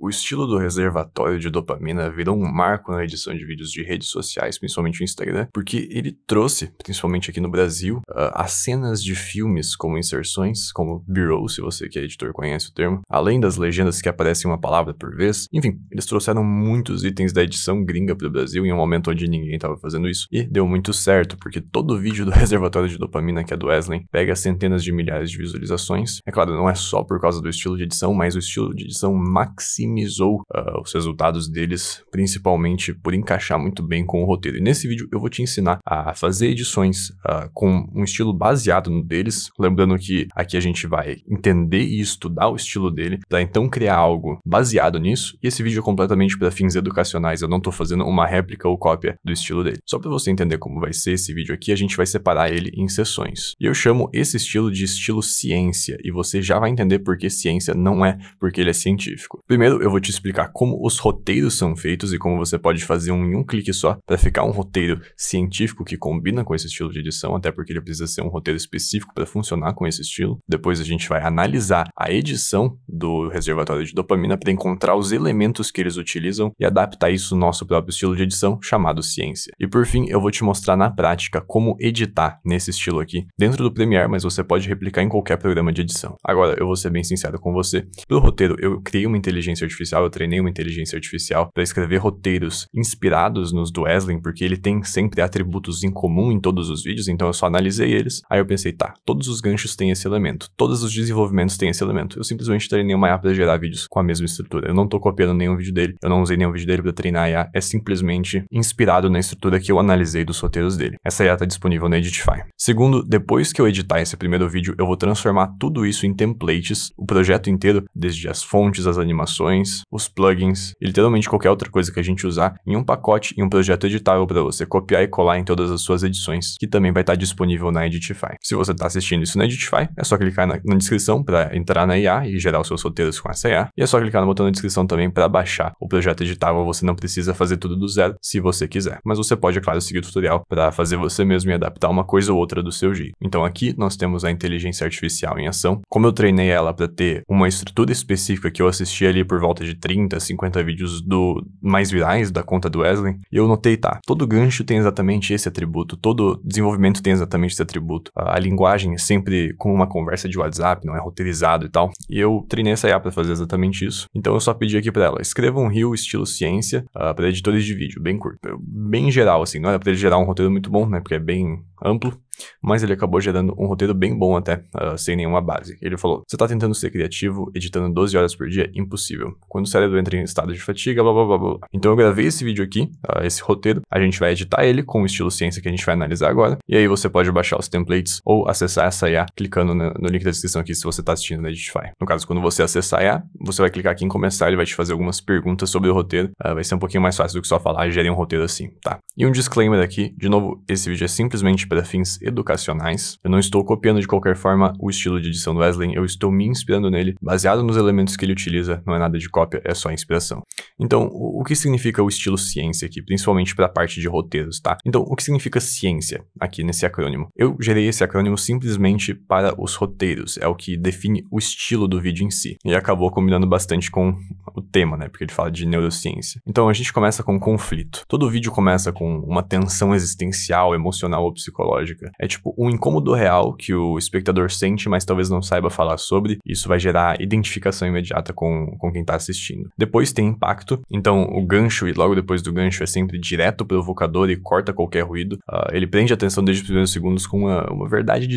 O estilo do reservatório de dopamina virou um marco na edição de vídeos de redes sociais, principalmente o Instagram, porque ele trouxe, principalmente aqui no Brasil, as cenas de filmes como inserções, como B-roll, se você que é editor conhece o termo, além das legendas que aparecem uma palavra por vez. Enfim, eles trouxeram muitos itens da edição gringa para o Brasil em um momento onde ninguém estava fazendo isso, e deu muito certo, porque todo vídeo do reservatório de dopamina, que é do Wesley, pega centenas de milhares de visualizações. É claro, não é só por causa do estilo de edição, mas o estilo de edição maximizou os resultados deles, principalmente por encaixar muito bem com o roteiro. E nesse vídeo eu vou te ensinar a fazer edições com um estilo baseado no deles, lembrando que aqui a gente vai entender e estudar o estilo dele, para então criar algo baseado nisso, e esse vídeo é completamente para fins educacionais, eu não tô fazendo uma réplica ou cópia do estilo dele. Só para você entender como vai ser esse vídeo aqui, a gente vai separar ele em seções. E eu chamo esse estilo de estilo ciência, e você já vai entender por que ciência não é porque ele é científico. Primeiro, eu vou te explicar como os roteiros são feitos e como você pode fazer em um clique só para ficar um roteiro científico que combina com esse estilo de edição, até porque ele precisa ser um roteiro específico para funcionar com esse estilo. Depois a gente vai analisar a edição do reservatório de dopamina para encontrar os elementos que eles utilizam e adaptar isso no nosso próprio estilo de edição, chamado ciência. E por fim, eu vou te mostrar na prática como editar nesse estilo aqui, dentro do Premiere, mas você pode replicar em qualquer programa de edição. Agora, eu vou ser bem sincero com você. Pro roteiro, eu criei uma inteligência artificial, eu treinei uma inteligência artificial para escrever roteiros inspirados nos do Wesley, porque ele tem sempre atributos em comum em todos os vídeos, então eu só analisei eles. Aí eu pensei, tá, todos os ganchos têm esse elemento, todos os desenvolvimentos têm esse elemento. Eu simplesmente treinei uma IA para gerar vídeos com a mesma estrutura. Eu não tô copiando nenhum vídeo dele, eu não usei nenhum vídeo dele para treinar a IA, é simplesmente inspirado na estrutura que eu analisei dos roteiros dele. Essa IA tá disponível na Editify. Segundo, depois que eu editar esse primeiro vídeo, eu vou transformar tudo isso em templates, o projeto inteiro, desde as fontes, as animações, os plugins e literalmente qualquer outra coisa que a gente usar em um pacote e um projeto editável para você copiar e colar em todas as suas edições, que também vai estar disponível na Editify. Se você está assistindo isso na Editify, é só clicar na descrição para entrar na IA e gerar os seus roteiros com essa IA, e é só clicar no botão na descrição também para baixar o projeto editável. Você não precisa fazer tudo do zero se você quiser, mas você pode, é claro, seguir o tutorial para fazer você mesmo e adaptar uma coisa ou outra do seu jeito. Então aqui nós temos a inteligência artificial em ação. Como eu treinei ela para ter uma estrutura específica que eu assisti ali por volta de 30, 50 vídeos mais virais da conta do Wesley, e eu notei, tá, todo gancho tem exatamente esse atributo, todo desenvolvimento tem exatamente esse atributo, a linguagem é sempre como uma conversa de WhatsApp, não é roteirizado e tal, e eu treinei essa IA para fazer exatamente isso. Então eu só pedi aqui para ela, escreva um reel estilo ciência para editores de vídeo, bem curto, bem geral assim, não era para ele gerar um roteiro muito bom, né, porque é bem amplo, mas ele acabou gerando um roteiro bem bom até, sem nenhuma base. Ele falou, você tá tentando ser criativo, editando 12 horas por dia? Impossível. Quando o cérebro entra em estado de fatiga, blá blá blá blá. Então eu gravei esse vídeo aqui, esse roteiro, a gente vai editar ele com o estilo ciência que a gente vai analisar agora, e aí você pode baixar os templates ou acessar essa IA clicando no link da descrição aqui se você tá assistindo na Editify. No caso, quando você acessar a IA, você vai clicar aqui em começar, ele vai te fazer algumas perguntas sobre o roteiro, vai ser um pouquinho mais fácil do que só falar, gere um roteiro assim, tá? E um disclaimer aqui, de novo, esse vídeo é simplesmente para fins educacionais. Eu não estou copiando de qualquer forma o estilo de edição do Wesley, eu estou me inspirando nele, baseado nos elementos que ele utiliza, não é nada de cópia, é só inspiração. Então, o que significa o estilo ciência aqui, principalmente para a parte de roteiros, tá? Então, o que significa ciência aqui nesse acrônimo? Eu gerei esse acrônimo simplesmente para os roteiros, é o que define o estilo do vídeo em si, e acabou combinando bastante com o tema, né, porque ele fala de neurociência. Então, a gente começa com conflito. Todo vídeo começa com uma tensão existencial, emocional ou psicológica. É tipo um incômodo real que o espectador sente, mas talvez não saiba falar sobre. Isso vai gerar identificação imediata com quem tá assistindo. Depois tem impacto. Então o gancho e logo depois do gancho é sempre direto provocador e corta qualquer ruído. Ele prende a atenção desde os primeiros segundos com uma verdade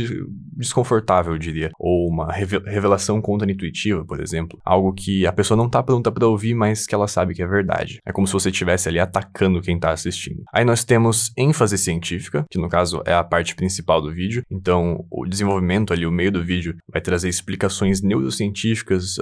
desconfortável, eu diria. Ou uma revelação contra-intuitiva, por exemplo. Algo que a pessoa não tá pronta pra ouvir, mas que ela sabe que é verdade. É como se você estivesse ali atacando quem tá assistindo. Aí nós temos ênfase científica, que no caso é a parte principal do vídeo. Então, o desenvolvimento ali, o meio do vídeo, vai trazer explicações neurocientíficas,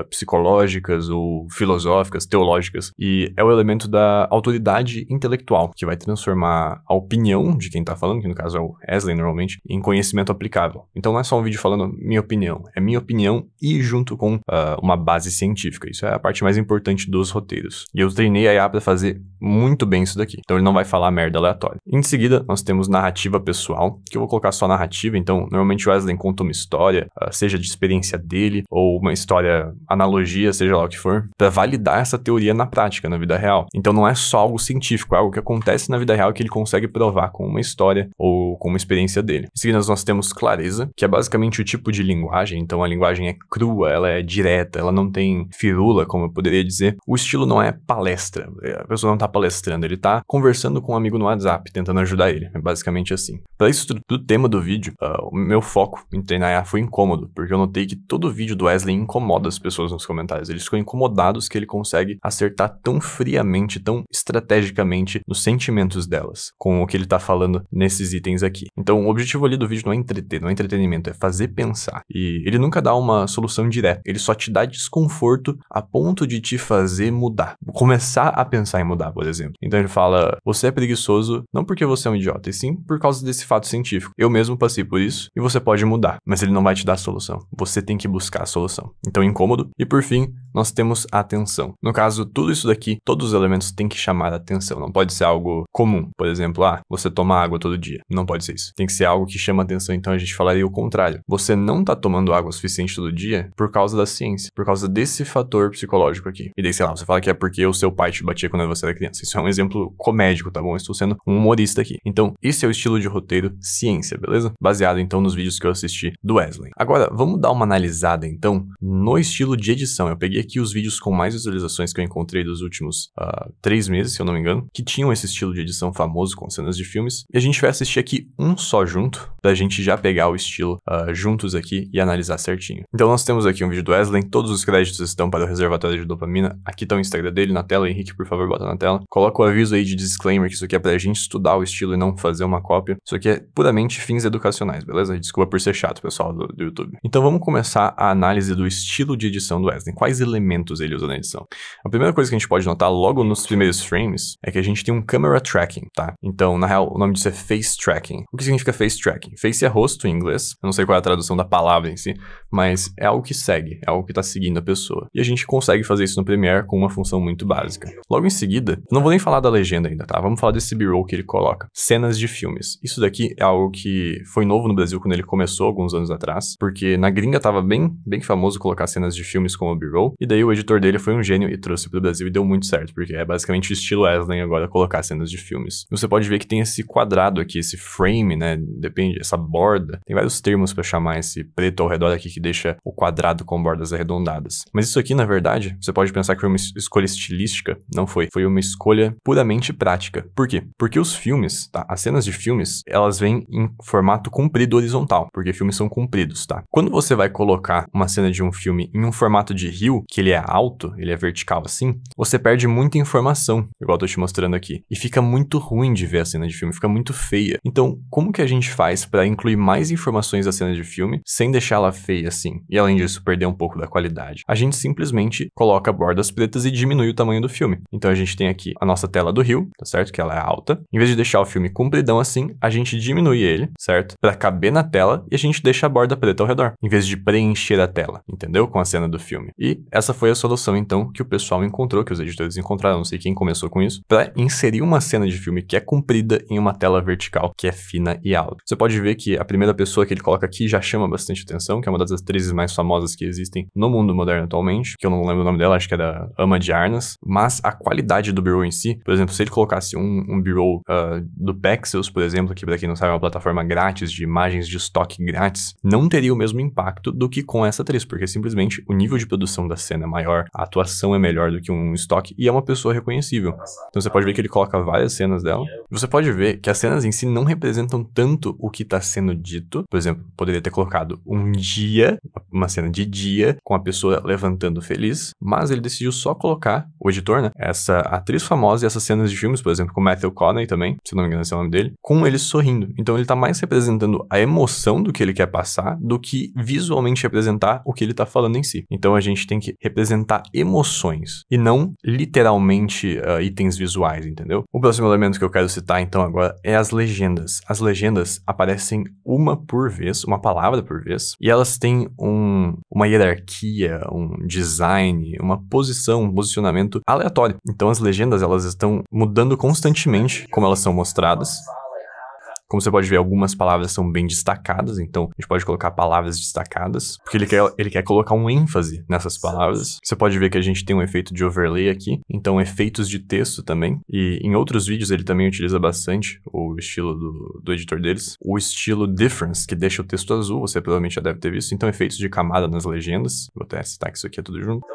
psicológicas ou filosóficas, teológicas, e é o elemento da autoridade intelectual, que vai transformar a opinião de quem tá falando, que no caso é o Wesley normalmente, em conhecimento aplicável. Então não é só um vídeo falando minha opinião, é minha opinião e junto com uma base científica. Isso é a parte mais importante dos roteiros. E eu treinei a IA para fazer muito bem isso daqui. Então ele não vai falar merda aleatória. Em seguida, nós temos narrativa pessoal, que eu vou colocar só narrativa. Então, normalmente o Wesley conta uma história, seja de experiência dele, ou uma história, analogia, seja lá o que for, para validar essa teoria na prática, na vida real. Então não é só algo científico, é algo que acontece na vida real que ele consegue provar com uma história ou com uma experiência dele. Em seguida, nós temos clareza, que é basicamente o tipo de linguagem. Então a linguagem é crua, ela é direta, ela não tem firula, como eu poderia dizer. O estilo não é palestra, a pessoa não tá palestrando, ele tá conversando com um amigo no WhatsApp, tentando ajudar ele. É basicamente assim. Para isso do tema do vídeo, o meu foco em treinar IA foi incômodo, porque eu notei que todo vídeo do Wesley incomoda as pessoas nos comentários. Eles ficam incomodados que ele consegue acertar tão friamente, tão estrategicamente nos sentimentos delas, com o que ele tá falando nesses itens aqui. Então, o objetivo ali do vídeo não é entreter, não é entretenimento, é fazer pensar. E ele nunca dá uma solução direta, ele só te dá desconforto a ponto de te fazer mudar. Começar a pensar em mudar, por exemplo. Então ele fala, você é preguiçoso não porque você é um idiota, e sim por causa desse fato científico. Eu mesmo passei por isso e você pode mudar, mas ele não vai te dar a solução. Você tem que buscar a solução. Então, incômodo. E por fim, nós temos a atenção. No caso, tudo isso daqui, todos os elementos têm que chamar a atenção. Não pode ser algo comum. Por exemplo, você toma água todo dia. Não pode ser isso. Tem que ser algo que chama a atenção. Então a gente falaria o contrário. Você não tá tomando água o suficiente todo dia por causa da ciência, por causa desse fator psicológico aqui. E daí, sei lá, você fala que é porque o seu pai te batia quando você era criança. Isso é um exemplo comédico, tá bom? Eu estou sendo um humorista aqui. Então, esse é o estilo de roteiro ciência, beleza? Baseado, então, nos vídeos que eu assisti do Wesley. Agora, vamos dar uma analisada, então, no estilo de edição. Eu peguei aqui os vídeos com mais visualizações que eu encontrei dos últimos 3 meses, se eu não me engano, que tinham esse estilo de edição famoso com cenas de filmes. E a gente vai assistir aqui um só junto, pra gente já pegar o estilo juntos aqui e analisar certinho. Então, nós temos aqui um vídeo do Wesley. Todos os créditos estão para o reservatório de dopamina. Aqui tá o Instagram dele na tela. Henrique, por favor, bota na tela. Coloca o aviso aí de disclaimer, que isso aqui é pra gente estudar o estilo e não fazer uma cópia. Isso aqui é puramente fins educacionais, beleza? Desculpa por ser chato, pessoal do YouTube. Então vamos começar a análise do estilo de edição do Wesley. Quais elementos ele usa na edição? A primeira coisa que a gente pode notar logo nos primeiros frames é que a gente tem um camera tracking, tá? Então, na real, o nome disso é face tracking. O que significa face tracking? Face é rosto em inglês. Eu não sei qual é a tradução da palavra em si, mas é algo que segue, é algo que tá seguindo a pessoa. E a gente consegue fazer isso no Premiere com uma função muito básica. Logo em seguida, eu não vou nem falar da legenda ainda, tá? Vamos falar desse B-roll que ele coloca. Cenas de filmes. Isso daqui é algo que foi novo no Brasil quando ele começou, alguns anos atrás, porque na gringa tava bem famoso colocar cenas de filmes como B-roll, e daí o editor dele foi um gênio e trouxe pro Brasil e deu muito certo, porque é basicamente o estilo Wesley agora colocar cenas de filmes. E você pode ver que tem esse quadrado aqui, esse frame, né? Depende, essa borda. Tem vários termos pra chamar esse preto ao redor aqui que deixa o quadrado com bordas arredondadas. Mas isso aqui, na verdade, você pode pensar que foi uma escolha estilística. Não foi. Foi uma escolha puramente prática. Por quê? Porque os filmes, tá? As cenas de filmes, elas vêm em formato comprido horizontal, porque filmes são compridos, tá? Quando você vai colocar uma cena de um filme em um formato de rio, que ele é alto, ele é vertical assim, você perde muita informação, igual eu tô te mostrando aqui. E fica muito ruim de ver a cena de filme, fica muito feia. Então, como que a gente faz pra incluir mais informações da cena de filme, sem deixá-la feia assim? E além disso, perder um pouco da qualidade? A gente simplesmente coloca bordas pretas e diminui o tamanho do filme. Então a gente tem aqui a nossa tela do rio, tá certo? Que ela é alta. Em vez de deixar o filme compridão assim, a gente diminui ele, certo? Pra caber na tela e a gente deixa a borda preta ao redor, em vez de preencher a tela, entendeu? Com a cena do filme. E essa foi a solução, então, que o pessoal encontrou, que os editores encontraram, não sei quem começou com isso, pra inserir uma cena de filme que é comprida em uma tela vertical, que é fina e alta. Você pode ver que a primeira pessoa que ele coloca aqui já chama bastante atenção, que é uma das atrizes mais famosas que existem no mundo moderno atualmente, que eu não lembro o nome dela, acho que é da Ama de Armas, mas a qualidade do B-roll em si, por exemplo, se ele colocasse um B-roll do Pexels, por exemplo, que pra quem não sabe é uma plataforma grátis de imagens de estoque grátis, não teria o mesmo impacto do que com essa atriz, porque simplesmente o nível de produção da cena é maior, a atuação é melhor do que um estoque e é uma pessoa reconhecível. Então você pode ver que ele coloca várias cenas dela. Você pode ver que as cenas em si não representam tanto o que tá sendo dito. Por exemplo, poderia ter colocado um dia, uma cena de dia, com a pessoa levantando feliz, mas ele decidiu só colocar, o editor, né, essa atriz famosa e essas cenas de filmes, por exemplo, com Matthew Conaughey também, se não me engano esse é o nome dele, com ele sorrindo. Então ele tá mais representando a emoção do que ele quer passar do que visualmente representar o que ele tá falando em si. Então a gente tem que representar emoções. informações, e não literalmente itens visuais, entendeu? O próximo elemento que eu quero citar então agora é as legendas. As legendas aparecem uma por vez, uma palavra por vez, e elas têm uma hierarquia, um design, uma posição, um posicionamento aleatório. Então as legendas, elas estão mudando constantemente como elas são mostradas. Como você pode ver, algumas palavras são bem destacadas, então a gente pode colocar palavras destacadas, porque ele quer colocar um ênfase nessas palavras. Você pode ver que a gente tem um efeito de overlay aqui, então efeitos de texto também, e em outros vídeos ele também utiliza bastante o estilo do editor deles. O estilo difference, que deixa o texto azul, você provavelmente já deve ter visto, então efeitos de camada nas legendas. Vou até citar que isso aqui é tudo junto.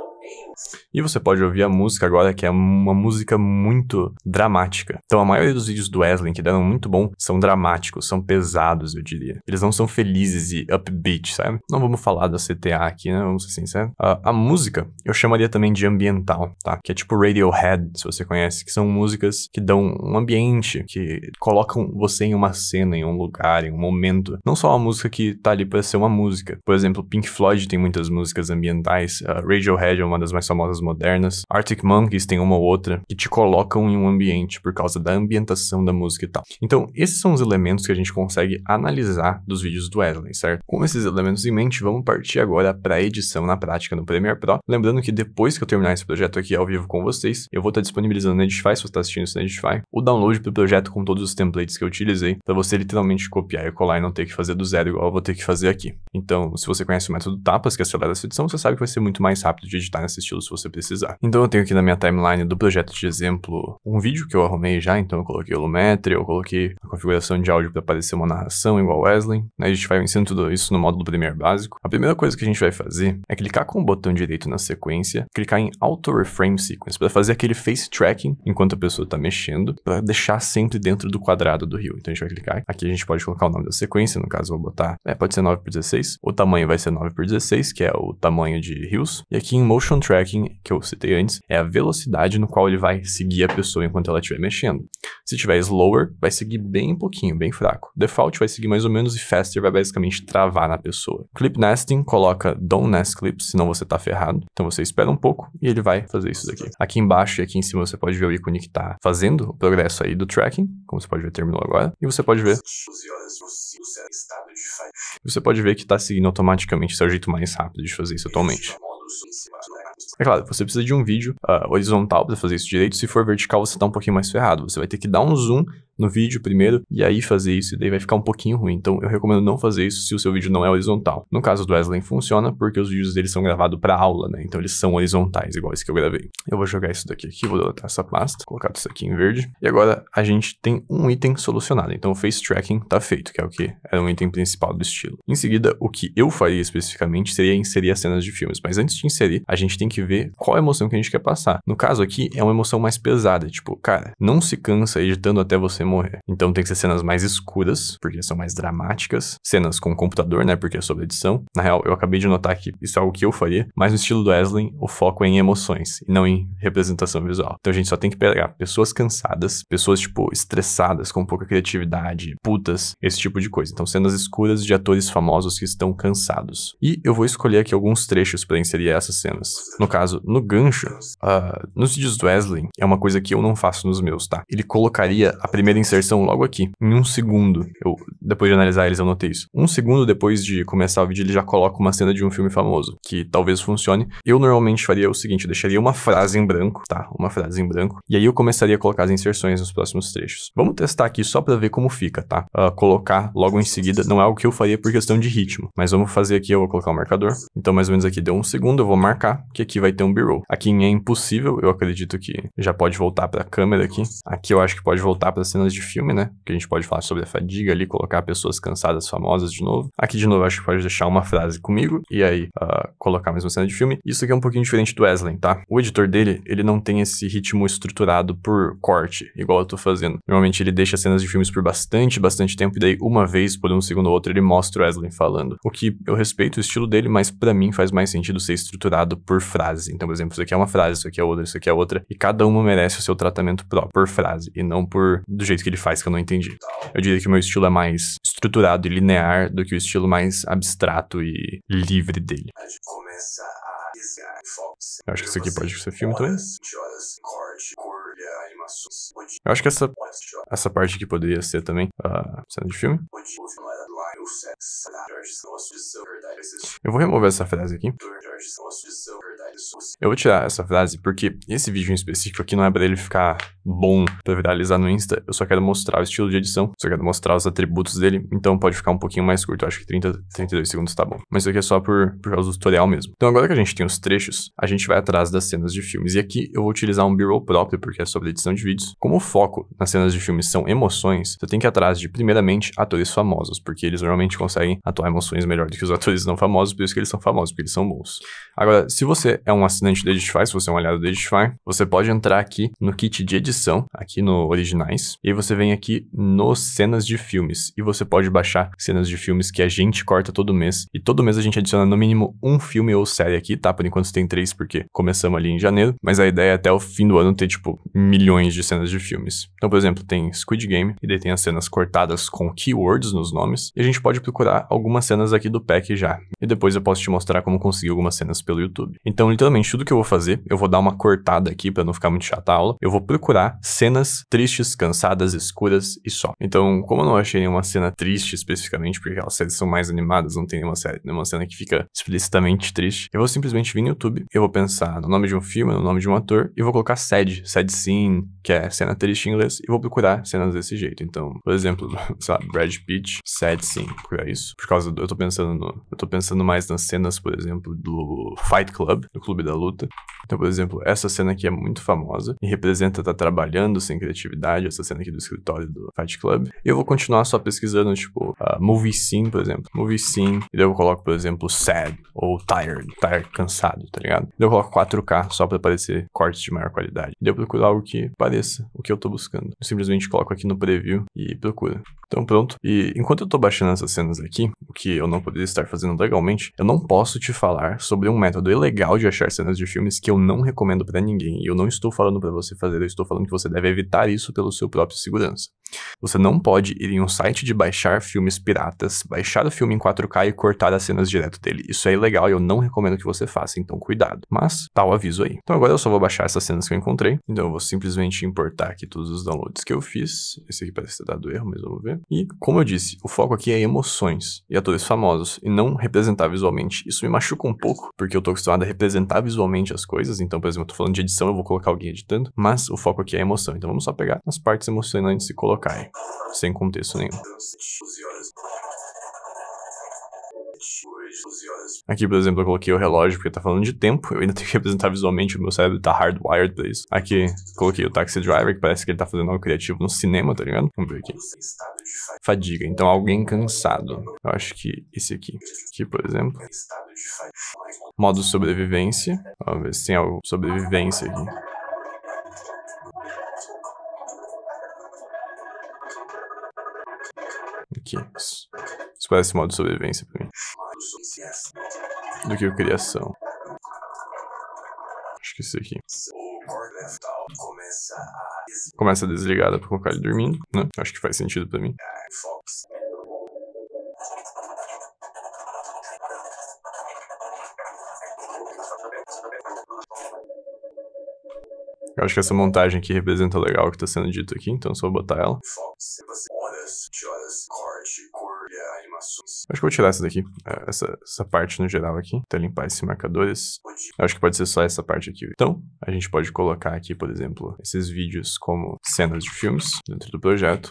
E você pode ouvir a música agora, que é uma música muito dramática. Então a maioria dos vídeos do Wesley que deram muito bom são dramáticos, são pesados, eu diria. Eles não são felizes e upbeat, sabe? Não vamos falar da CTA aqui, né? Vamos ser sinceros. A música eu chamaria também de ambiental, tá? Que é tipo Radiohead, se você conhece, que são músicas que dão um ambiente, que colocam você em uma cena, em um lugar, em um momento. Não só uma música que tá ali pra ser uma música. Por exemplo, Pink Floyd tem muitas músicas ambientais, Radiohead é uma das mais famosas modernas. Arctic Monkeys tem uma ou outra que te colocam em um ambiente por causa da ambientação da música e tal. Então, esses são os elementos que a gente consegue analisar dos vídeos do Wesley, certo? Com esses elementos em mente, vamos partir agora para a edição na prática no Premiere Pro. Lembrando que depois que eu terminar esse projeto aqui ao vivo com vocês, eu vou estar disponibilizando no Edify, se você está assistindo isso no Edify, o download do projeto com todos os templates que eu utilizei, para você literalmente copiar e colar e não ter que fazer do zero igual eu vou ter que fazer aqui. Então, se você conhece o método Tapas, que acelera essa edição, você sabe que vai ser muito mais rápido de editar nesse estilo se você precisar. Então eu tenho aqui na minha timeline do projeto de exemplo um vídeo que eu arrumei já, então eu coloquei o Lumetri, eu coloquei a configuração de áudio para aparecer uma narração igual Wesley, né? A gente vai ensinando tudo isso no módulo Premiere básico. A primeira coisa que a gente vai fazer é clicar com o botão direito na sequência, clicar em Auto Reframe Sequence para fazer aquele face tracking enquanto a pessoa está mexendo, para deixar sempre dentro do quadrado do rio. Então a gente vai clicar, aqui a gente pode colocar o nome da sequência, no caso eu vou botar, pode ser 9x16, o tamanho vai ser 9x16, que é o tamanho de rios, e aqui em Motion Tracking, que eu citei antes, é a velocidade no qual ele vai seguir a pessoa enquanto ela estiver mexendo. Se tiver slower, vai seguir bem pouquinho, bem fraco. Default vai seguir mais ou menos e faster vai basicamente travar na pessoa. Clip nesting, coloca don't nest clips, senão você tá ferrado. Então você espera um pouco e ele vai fazer isso daqui. Aqui embaixo e aqui em cima você pode ver o ícone que tá fazendo o progresso aí do tracking, como você pode ver, terminou agora. E você pode ver que tá seguindo automaticamente, esse é o jeito mais rápido de fazer isso atualmente. É claro, você precisa de um vídeo horizontal para fazer isso direito. Se for vertical, você tá um pouquinho mais ferrado. Você vai ter que dar um zoom no vídeo primeiro e aí fazer isso, e daí vai ficar um pouquinho ruim. Então eu recomendo não fazer isso se o seu vídeo não é horizontal. No caso do Wesley funciona porque os vídeos dele são gravados para aula, né? Então eles são horizontais, igual esse que eu gravei. Eu vou jogar isso daqui aqui, vou deletar essa pasta, colocar isso aqui em verde. E agora a gente tem um item solucionado. Então o face tracking tá feito, que é o que era um item principal do estilo. Em seguida, o que eu faria especificamente seria inserir as cenas de filmes. Mas antes de inserir, a gente tem que ver qual emoção que a gente quer passar. No caso aqui, é uma emoção mais pesada. Tipo, cara, não se cansa editando até você morrer. Então tem que ser cenas mais escuras, porque são mais dramáticas. Cenas com computador, né, porque é sobre edição. Na real, eu acabei de notar que isso é algo que eu faria. Mas no estilo do Wesley, o foco é em emoções e não em representação visual. Então a gente só tem que pegar pessoas cansadas, pessoas, tipo, estressadas, com pouca criatividade, putas, esse tipo de coisa. Então cenas escuras de atores famosos que estão cansados. E eu vou escolher aqui alguns trechos para inserir essas cenas. No caso, no gancho, nos vídeos do Wesley, é uma coisa que eu não faço nos meus, tá? Ele colocaria a primeira inserção logo aqui, em 1 segundo. Depois de analisar eles, eu notei isso. 1 segundo depois de começar o vídeo, ele já coloca uma cena de um filme famoso, que talvez funcione. Eu normalmente faria o seguinte, eu deixaria uma frase em branco, tá? Uma frase em branco. E aí eu começaria a colocar as inserções nos próximos trechos. Vamos testar aqui só pra ver como fica, tá? Colocar logo em seguida, não é algo que eu faria por questão de ritmo, mas vamos fazer aqui, eu vou colocar o marcador. Então mais ou menos aqui deu 1 segundo, eu vou marcar, que aqui vai ter um B-roll. Aqui em É Impossível, eu acredito que já pode voltar pra câmera aqui. Aqui eu acho que pode voltar para cenas de filme, né? Que a gente pode falar sobre a fadiga ali, colocar pessoas cansadas famosas de novo. Aqui de novo eu acho que pode deixar uma frase comigo e aí colocar mais uma cena de filme. Isso aqui é um pouquinho diferente do Wesley, tá? O editor dele, ele não tem esse ritmo estruturado por corte, igual eu tô fazendo. Normalmente ele deixa cenas de filmes por bastante tempo e daí uma vez, por 1 segundo ou outro, ele mostra o Wesley falando. O que eu respeito o estilo dele, mas pra mim faz mais sentido ser estruturado por frase. Então, por exemplo, isso aqui é uma frase, isso aqui é outra, isso aqui é outra, e cada uma merece o seu tratamento próprio, por frase, e não do jeito que ele faz, que eu não entendi. Eu diria que o meu estilo é mais estruturado e linear do que o estilo mais abstrato e livre dele. Eu acho que isso aqui pode ser filme também. Eu acho que essa parte aqui poderia ser também a cena de filme. Eu vou remover essa frase aqui. Eu vou tirar essa frase porque esse vídeo em específico aqui não é pra ele ficar bom pra viralizar no Insta. Eu só quero mostrar o estilo de edição, só quero mostrar os atributos dele, então pode ficar um pouquinho mais curto. Eu acho que 32 segundos tá bom. Mas isso aqui é só por causa do tutorial mesmo. Então agora que a gente tem os trechos, a gente vai atrás das cenas de filmes. E aqui eu vou utilizar um B-roll próprio, porque é sobre edição de vídeos. Como o foco nas cenas de filmes são emoções, você tem que ir atrás de, primeiramente, atores famosos, porque eles normalmente conseguem atuar emoções melhor do que os atores não famosos, por isso que eles são famosos, porque eles são bons. Agora, se você é um assinante do Editify, se você é um aliado do Editify, você pode entrar aqui no kit de edição, aqui no Originais, e aí você vem aqui nos cenas de filmes, e você pode baixar cenas de filmes que a gente corta todo mês, e todo mês a gente adiciona no mínimo um filme ou série aqui, tá? Por enquanto tem 3, porque começamos ali em janeiro, mas a ideia é até o fim do ano ter, tipo, milhões de cenas de filmes. Então, por exemplo, tem Squid Game, e daí tem as cenas cortadas com keywords nos nomes, e a gente pode procurar algumas cenas aqui do pack já. E depois eu posso te mostrar como conseguir algumas cenas pelo YouTube. Então, literalmente, tudo que eu vou fazer, eu vou dar uma cortada aqui pra não ficar muito chata a aula. Eu vou procurar cenas tristes, cansadas, escuras e só. Então, como eu não achei nenhuma cena triste especificamente, porque aquelas séries são mais animadas, não tem nenhuma cena que fica explicitamente triste, eu vou simplesmente vir no YouTube, eu vou pensar no nome de um filme, no nome de um ator, e vou colocar sad scene, que é cena triste em inglês, e vou procurar cenas desse jeito. Então, por exemplo, sabe, Brad Pitt, sad scene, procurar isso. Por causa eu tô pensando mais nas cenas, por exemplo, do Fight Club, do Clube da Luta. Então, por exemplo, essa cena aqui é muito famosa e representa estar trabalhando sem criatividade, essa cena aqui do escritório do Fight Club. E eu vou continuar só pesquisando, tipo, movie scene, por exemplo. Movie scene, e daí eu coloco, por exemplo, sad ou tired, cansado, tá ligado? E daí eu coloco 4K só pra aparecer cortes de maior qualidade. E daí eu procuro algo que pareça o que eu tô buscando. Eu simplesmente coloco aqui no preview e procuro. Então pronto. E enquanto eu tô baixando essas cenas aqui, o que eu não poderia estar fazendo legalmente, eu não posso te falar sobre um método ilegal de achar cenas de filmes que eu não recomendo pra ninguém. E eu não estou falando pra você fazer, eu estou falando que você deve evitar isso pelo seu próprio segurança. Você não pode ir em um site de baixar filmes piratas, baixar o filme em 4K e cortar as cenas direto dele. Isso é ilegal e eu não recomendo que você faça, então cuidado. Mas tá o aviso aí. Então agora eu só vou baixar essas cenas que eu encontrei. Então eu vou simplesmente importar aqui todos os downloads que eu fiz. Esse aqui parece ter dado erro, mas vamos ver. E, como eu disse, o foco aqui é emoções e atores famosos, e não representar visualmente. Isso me machuca um pouco, porque eu tô acostumado a representar visualmente as coisas. Então, por exemplo, eu tô falando de edição, eu vou colocar alguém editando, mas o foco aqui é emoção. Então vamos só pegar as partes emocionantes e colocar aí, sem contexto nenhum. Aqui, por exemplo, eu coloquei o relógio porque tá falando de tempo. Eu ainda tenho que representar visualmente, o meu cérebro tá hardwired pra isso. Aqui, coloquei o Taxi Driver, que parece que ele tá fazendo algo criativo no cinema, tá ligado? Vamos ver aqui. Fadiga, então alguém cansado. Eu acho que esse aqui. Aqui, por exemplo. Modo sobrevivência. Vamos ver se tem algo sobrevivência aqui. Aqui. Isso parece modo sobrevivência pra mim. Do que criação. Acho que isso aqui. Começa a desligada pra colocar ele dormindo, né? Acho que faz sentido pra mim. Eu acho que essa montagem aqui representa legal o que tá sendo dito aqui, então só vou botar ela. Acho que eu vou tirar essa daqui, essa parte no geral aqui, até limpar esses marcadores. Eu acho que pode ser só essa parte aqui. Então, a gente pode colocar aqui, por exemplo, esses vídeos como cenas de filmes dentro do projeto.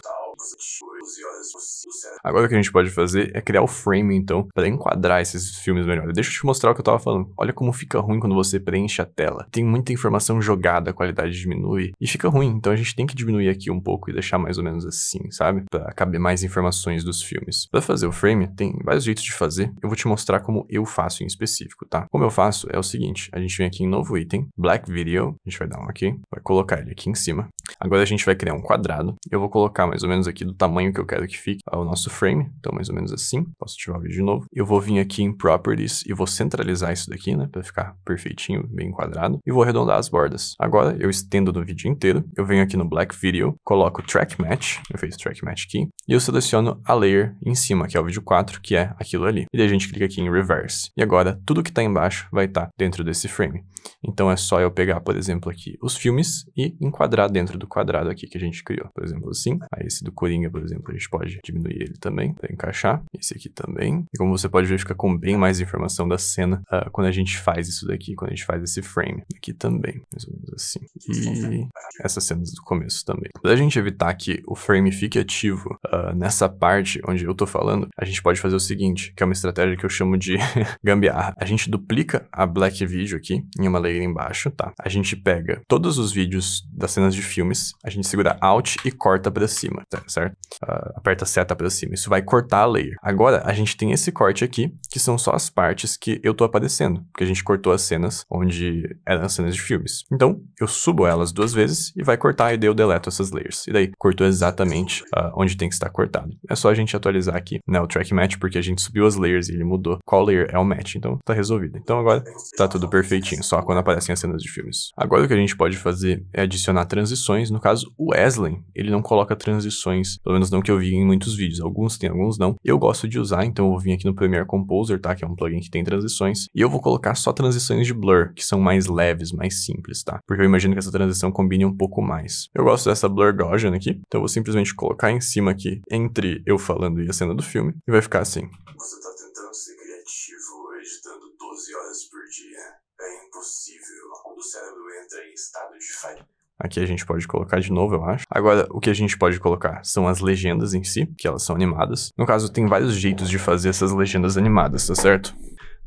Agora o que a gente pode fazer é criar o frame, então, para enquadrar esses filmes melhor. Deixa eu te mostrar o que eu tava falando. Olha como fica ruim quando você preenche a tela. Tem muita informação jogada, a qualidade diminui e fica ruim. Então a gente tem que diminuir aqui um pouco e deixar mais ou menos assim, sabe? Para caber mais informações dos filmes. Para fazer o frame, tem vários jeitos de fazer. Eu vou te mostrar como eu faço em específico, tá? Como eu faço é o seguinte. A gente vem aqui em novo item, Black Video. A gente vai dar um aqui, vai colocar ele aqui em cima. Agora a gente vai criar um quadrado. Eu vou colocar mais ou menos aqui do tamanho que eu quero que fique o nosso frame, então mais ou menos assim. Posso ativar o vídeo de novo. Eu vou vir aqui em Properties e vou centralizar isso daqui, né, para ficar perfeitinho, bem enquadrado, e vou arredondar as bordas. Agora, eu estendo no vídeo inteiro, eu venho aqui no Black Video, coloco Track Match, eu fiz Track Match aqui, e eu seleciono a layer em cima, que é o vídeo 4, que é aquilo ali. E daí a gente clica aqui em Reverse. E agora, tudo que tá embaixo vai estar dentro desse frame. Então é só eu pegar, por exemplo, aqui os filmes e enquadrar dentro do quadrado aqui que a gente criou. Por exemplo, assim. Aí esse do Coringa, por exemplo, a gente pode diminuir ele também para encaixar. Esse aqui também. E como você pode ver, fica com bem mais informação da cena quando a gente faz isso daqui, quando a gente faz esse frame. Aqui também, mais ou menos assim. E essas cenas do começo também. Para a gente evitar que o frame fique ativo nessa parte onde eu tô falando, a gente pode fazer o seguinte, que é uma estratégia que eu chamo de gambiarra. A gente duplica a Black Video aqui em uma layer embaixo, tá? A gente pega todos os vídeos das cenas de filmes, a gente segura Alt e corta pra cima, certo? Aperta a seta pra cima. Isso vai cortar a layer. Agora, a gente tem esse corte aqui, que são só as partes que eu tô aparecendo, porque a gente cortou as cenas onde eram as cenas de filmes. Então, eu subo elas 2 vezes e vai cortar, e daí eu deleto essas layers. E daí, cortou exatamente onde tem que estar cortado. É só a gente atualizar aqui, né, o Track Match, porque a gente subiu as layers e ele mudou qual layer é o match. Então, tá resolvido. Então, agora tá tudo perfeitinho, só quando aparecem as cenas de filmes. Agora, o que a gente pode fazer é adicionar transições. No caso, o Wesley, ele não coloca transições, pelo menos não que eu vi em muitos vídeos. Alguns tem, alguns não. Eu gosto de usar, então eu vou vir aqui no Premiere Composer, tá? Que é um plugin que tem transições. E eu vou colocar só transições de blur, que são mais leves, mais simples, tá? Porque eu imagino que essa transição combine um pouco mais. Eu gosto dessa Blur Gaussian aqui, então eu vou simplesmente colocar em cima aqui, entre eu falando e a cena do filme, e vai ficar assim. Você tá tentando ser criativo editando 12 horas por dia. É impossível. O cérebro entra em estado de falha. Aqui a gente pode colocar de novo, eu acho. Agora, o que a gente pode colocar são as legendas em si, que elas são animadas. No caso, tem vários jeitos de fazer essas legendas animadas, tá certo?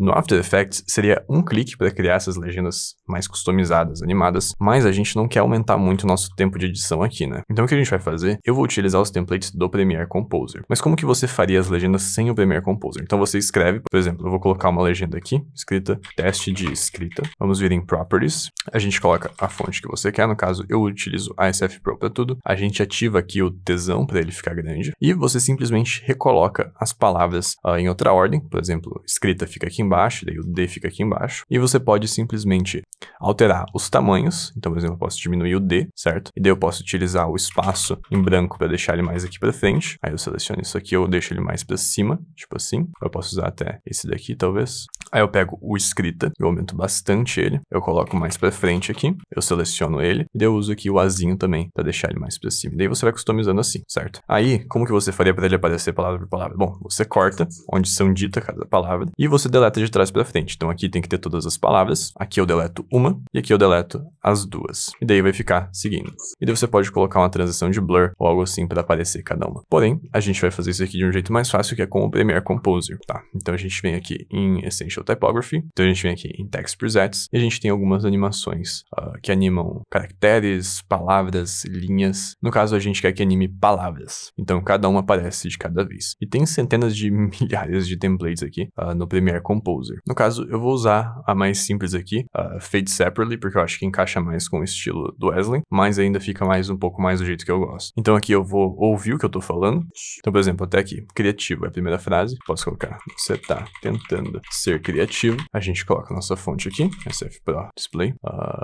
No After Effects, seria um clique para criar essas legendas mais customizadas, animadas, mas a gente não quer aumentar muito o nosso tempo de edição aqui, né? Então o que a gente vai fazer? Eu vou utilizar os templates do Premiere Composer. Mas como que você faria as legendas sem o Premiere Composer? Então você escreve, por exemplo, eu vou colocar uma legenda aqui, escrita, teste de escrita. Vamos vir em Properties. A gente coloca a fonte que você quer, no caso eu utilizo ASF Pro para tudo. A gente ativa aqui o tesão para ele ficar grande. E você simplesmente recoloca as palavras em outra ordem. Por exemplo, escrita fica aqui embaixo, daí o D fica aqui embaixo, e você pode simplesmente alterar os tamanhos. Então, por exemplo, eu posso diminuir o D, certo? E daí eu posso utilizar o espaço em branco para deixar ele mais aqui para frente. Aí eu seleciono isso aqui, eu deixo ele mais para cima, tipo assim. Eu posso usar até esse daqui, talvez. Aí eu pego o escrita, eu aumento bastante ele, eu coloco mais para frente aqui, eu seleciono ele, e daí eu uso aqui o Azinho também, para deixar ele mais para cima. E daí você vai customizando assim, certo? Aí, como que você faria para ele aparecer palavra por palavra? Bom, você corta onde são dita cada palavra, e você deleta de trás para frente. Então aqui tem que ter todas as palavras, aqui eu deleto uma, e aqui eu deleto as duas. E daí vai ficar seguindo. E daí você pode colocar uma transição de blur, ou algo assim, para aparecer cada uma. Porém, a gente vai fazer isso aqui de um jeito mais fácil, que é com o Premiere Composer, tá? Então a gente vem aqui em Essential Typography, então a gente vem aqui em Text Presets, e a gente tem algumas animações que animam caracteres, palavras, linhas. No caso, a gente quer que anime palavras. Então cada uma aparece de cada vez. E tem centenas de milhares de templates aqui no Premiere Composer. No caso, eu vou usar a mais simples aqui, Fade Separately, porque eu acho que encaixa mais com o estilo do Wesley, mas ainda fica um pouco mais do jeito que eu gosto. Então aqui eu vou ouvir o que eu tô falando. Então, por exemplo, até aqui, criativo é a primeira frase. Posso colocar, você tá tentando ser criativo. A gente coloca a nossa fonte aqui, SF Pro Display,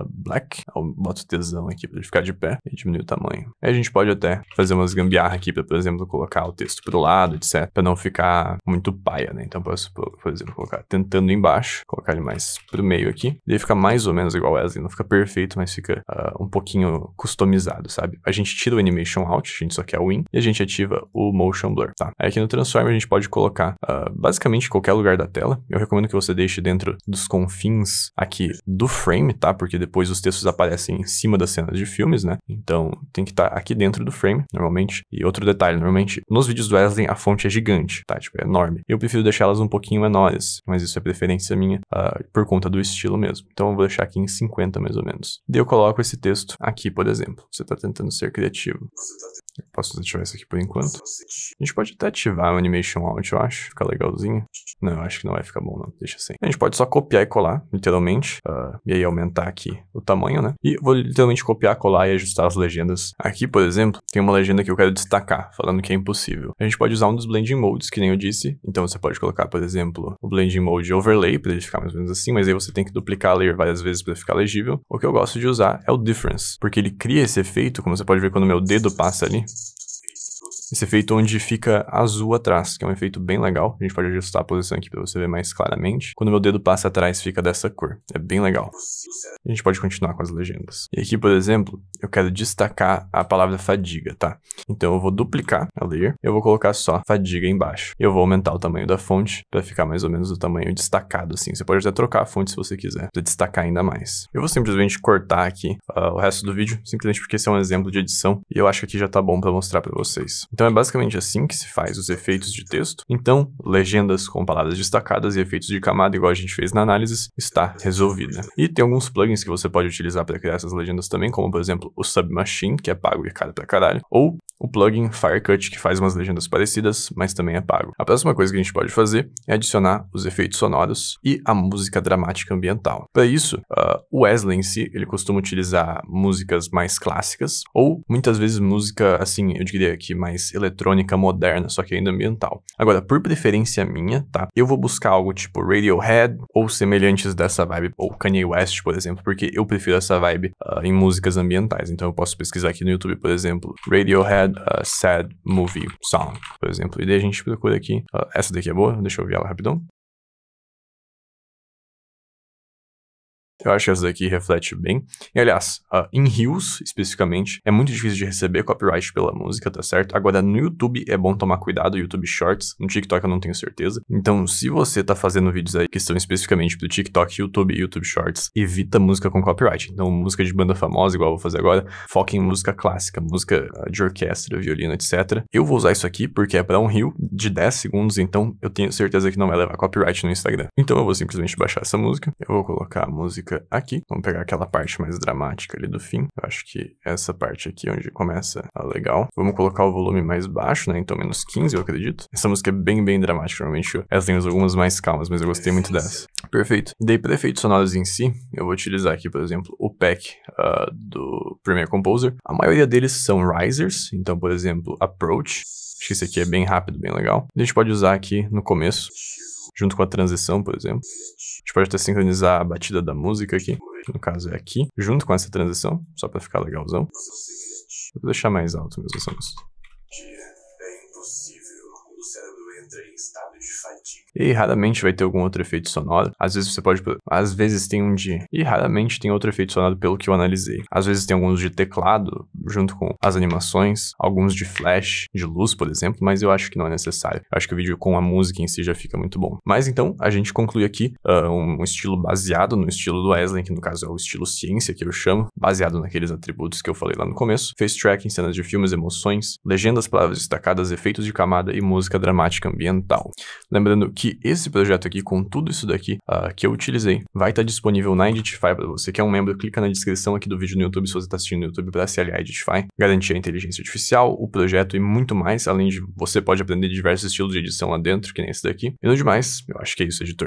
Black. Eu boto o tesão aqui pra ele ficar de pé e diminuir o tamanho. Aí a gente pode até fazer umas gambiarra aqui pra, por exemplo, colocar o texto pro lado, etc. Pra não ficar muito paia, né? Então posso, por exemplo, colocar tentando embaixo, colocar ele mais pro meio aqui. E aí fica mais ou menos igual o Wesley. Não fica perfeito, mas fica um pouquinho customizado, sabe? A gente tira o Animation Out, a gente só quer o In, e a gente ativa o Motion Blur, tá? Aí aqui no Transform a gente pode colocar basicamente qualquer lugar da tela. Eu recomendo que você deixe dentro dos confins aqui do frame, tá? Porque depois os textos aparecem em cima das cenas de filmes, né? Então tem que estar aqui dentro do frame, normalmente. E outro detalhe, normalmente nos vídeos do Wesley a fonte é gigante, tá? Tipo, é enorme. Eu prefiro deixar elas um pouquinho menores, mas isso é preferência minha por conta do estilo mesmo. Então eu vou deixar aqui em 50 mais ou menos. Daí eu coloco esse texto aqui, por exemplo. Você tá tentando ser criativo. Eu posso desativar isso aqui por enquanto. A gente pode até ativar o Animation Out, eu acho. Fica legalzinho. Não, eu acho que não vai ficar bom, não. Deixa assim. A gente pode só copiar e colar, literalmente. E aí aumentar aqui o tamanho, né? E vou literalmente copiar, colar e ajustar as legendas. Aqui, por exemplo, tem uma legenda que eu quero destacar, falando que é impossível. A gente pode usar um dos Blending Modes, que nem eu disse. Então você pode colocar, por exemplo, o Blending Mode Overlay, para ele ficar mais ou menos assim, mas aí você tem que duplicar a layer várias vezes para ficar legível. O que eu gosto de usar é o Difference, porque ele cria esse efeito, como você pode ver quando o meu dedo passa ali. Esse efeito onde fica azul atrás, que é um efeito bem legal. A gente pode ajustar a posição aqui para você ver mais claramente. Quando o meu dedo passa atrás, fica dessa cor. É bem legal. A gente pode continuar com as legendas. E aqui, por exemplo, eu quero destacar a palavra fadiga, tá? Então eu vou duplicar a layer e eu vou colocar só fadiga embaixo. E eu vou aumentar o tamanho da fonte para ficar mais ou menos o tamanho destacado, assim. Você pode até trocar a fonte se você quiser, para destacar ainda mais. Eu vou simplesmente cortar aqui o resto do vídeo, simplesmente porque esse é um exemplo de edição e eu acho que aqui já tá bom para mostrar para vocês. Então é basicamente assim que se faz os efeitos de texto. Então, legendas com palavras destacadas e efeitos de camada, igual a gente fez na análise, está resolvida. E tem alguns plugins que você pode utilizar para criar essas legendas também, como por exemplo o Submachine, que é pago e é caro pra caralho, ou o plugin Firecut, que faz umas legendas parecidas, mas também é pago. A próxima coisa que a gente pode fazer é adicionar os efeitos sonoros e a música dramática ambiental. Para isso, o Wesley em si, ele costuma utilizar músicas mais clássicas, ou muitas vezes música, assim, eu diria que mais eletrônica moderna, só que ainda ambiental. Agora, por preferência minha, tá? Eu vou buscar algo tipo Radiohead, ou semelhantes dessa vibe, ou Kanye West, por exemplo, porque eu prefiro essa vibe em músicas ambientais. Então eu posso pesquisar aqui no YouTube, por exemplo, Radiohead Sad Movie Song, por exemplo. E daí a gente procura aqui. Essa daqui é boa, deixa eu ver ela rapidão. Eu acho que essa daqui reflete bem. E, aliás, em Reels, especificamente, é muito difícil de receber copyright pela música, tá certo? Agora, no YouTube é bom tomar cuidado, YouTube Shorts. No TikTok eu não tenho certeza. Então, se você tá fazendo vídeos aí que estão especificamente pro TikTok, YouTube e YouTube Shorts, evita música com copyright. Então, música de banda famosa, igual eu vou fazer agora, foca em música clássica, música de orquestra, violino, etc. Eu vou usar isso aqui porque é pra um Reel de 10 segundos, então eu tenho certeza que não vai levar copyright no Instagram. Então, eu vou simplesmente baixar essa música. Eu vou colocar a música aqui. Vamos pegar aquela parte mais dramática ali do fim. Eu acho que essa parte aqui onde começa a legal. Vamos colocar o volume mais baixo, né? Então menos 15, eu acredito. Essa música é bem dramática. Normalmente elas têm algumas mais calmas, mas eu gostei muito dessa. Perfeito. E daí, para efeitos sonoros em si, eu vou utilizar aqui, por exemplo, o pack do Premiere Composer. A maioria deles são risers. Então, por exemplo, Approach. Acho que esse aqui é bem rápido, bem legal. A gente pode usar aqui no começo, junto com a transição, por exemplo. A gente pode até sincronizar a batida da música aqui, que no caso é aqui, junto com essa transição, só pra ficar legalzão. Eu vou deixar mais alto mesmo essa música. É impossível, o cérebro entra em estado de fadiga. E raramente vai ter algum outro efeito sonoro. Às vezes você pode... Às vezes tem um de... E raramente tem outro efeito sonoro pelo que eu analisei. Às vezes tem alguns de teclado, junto com as animações. Alguns de flash, de luz, por exemplo. Mas eu acho que não é necessário. Eu acho que o vídeo com a música em si já fica muito bom. Mas então, a gente conclui aqui um estilo baseado no estilo do Wesley, que no caso é o estilo ciência, que eu chamo. Baseado naqueles atributos que eu falei lá no começo. Face tracking, cenas de filmes, emoções, legendas, palavras destacadas, efeitos de camada e música dramática ambiental. Lembrando que esse projeto aqui, com tudo isso daqui que eu utilizei, vai estar disponível na Edify para você que é um membro. Clica na descrição aqui do vídeo no YouTube se você está assistindo no YouTube para se aliar a Edify, garantir a inteligência artificial, o projeto e muito mais. Além de você pode aprender diversos estilos de edição lá dentro, que nem esse daqui. E no demais, eu acho que é isso, editor.